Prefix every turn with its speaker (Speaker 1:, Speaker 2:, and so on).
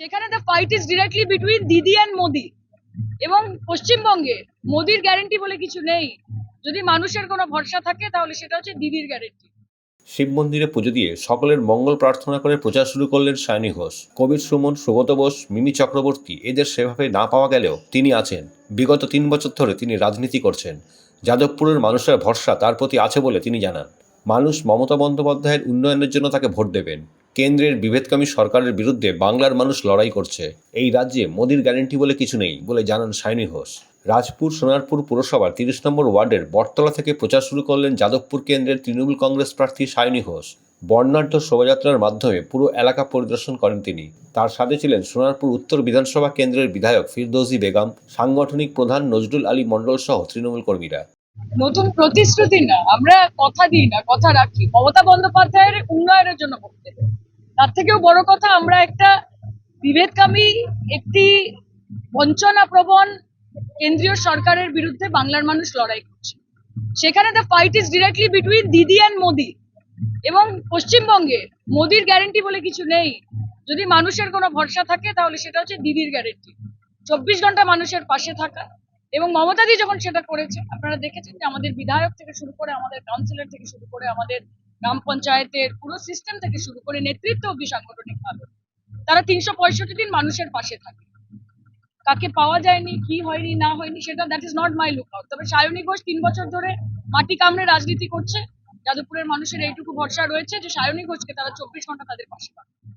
Speaker 1: সেখানে the fight is directly between দিদি and Modi. এবং পশ্চিমবঙ্গে মোদির গ্যারেন্টি বলে কিছু নেই। যদি মানুষের কোনো ভরসা থাকে তাহলে সেটা হচ্ছে দিদির গ্যারেন্টি।
Speaker 2: শিব মন্দিরে পুজো দিয়ে সকলের মঙ্গল প্রার্থনা করে প্রচার শুরু করলেন সায়নী ঘোষ। কবির সুমন, সুব্রত বোস, মিমি চক্রবর্তী এদের সেভাবে না পাওয়া গেলেও তিনি আছেন। বিগত 3 বছর ধরে তিনি রাজনীতি করছেন। যাদবপুরের মানুষের ভরসা তার প্রতি আছে বলে তিনি জানান। মানুষ মমতা বন্দ্যোপাধ্যায়ের উন্নয়নের জন্য তাকে ভোট দেবেন। কেন্দ্রের বিভেদকামী সরকারের বিরুদ্ধে বাংলার মানুষ লড়াই করছে। এই রাজ্যে মোদির গ্যারেন্টি বলে কিছু নেই বলে জানান সায়নী ঘোষ। রাজপুর সোনারপুর পুরসভার 30 নম্বর ওয়ার্ডের বটতলা থেকে প্রচার শুরু করলেন যাদবপুর কেন্দ্রের তৃণমূল কংগ্রেস প্রার্থী সায়নী ঘোষ। বর্ণাঢ্য শোভাযাত্রার মাধ্যমে পুরো এলাকা পরিদর্শন করেন তিনি। তার সাথে ছিলেন সোনারপুর উত্তর বিধানসভা কেন্দ্রের বিধায়ক ফিরদৌসী বেগম, সাংগঠনিক প্রধান নজরুল আলী মণ্ডল সহ তৃণমূল কর্মীরা।
Speaker 1: নতুন প্রতিশ্রুতি না, আমরা কথা দিই না, কথা রাখি। মমতা বন্দ্যোপাধ্যায়ের উন্নয়নের জন্য করতে, তার থেকেও বড় কথা আমরা একটা বিভেদকামী, একটি বঞ্চনা প্রবণ কেন্দ্রীয় সরকারের বিরুদ্ধে বাংলার মানুষ লড়াই করছে। সেখানে the fight is directly between দিদি অ্যান্ড মোদি। এবং পশ্চিমবঙ্গে মোদির গ্যারেন্টি বলে কিছু নেই। যদি মানুষের কোনো ভরসা থাকে তাহলে সেটা হচ্ছে দিদির গ্যারেন্টি। 24 ঘন্টা মানুষের পাশে থাকা। এবং মমতাদি যখন সেটা করেছে, আপনারা দেখেছেন যে আমাদের বিধায়ক থেকে শুরু করে, আমাদের কাউন্সিলর থেকে শুরু করে, আমাদের গ্রাম পঞ্চায়েতের পুরো সিস্টেম থেকে শুরু করে নেতৃত্ব অব্দি সাংগঠনিক ভাবে তারা 365 দিন মানুষের পাশে থাকে। কাকে পাওয়া যায়নি, কি হয়নি না হয়নি, সেটা that is not my look out. তবে সায়নী ঘোষ 3 বছর ধরে মাটি কামড়ে রাজনীতি করছে। যাদবপুরের মানুষের এইটুকু ভরসা রয়েছে যে সায়নী ঘোষকে তারা 24 ঘন্টা তাদের পাশে পাবে।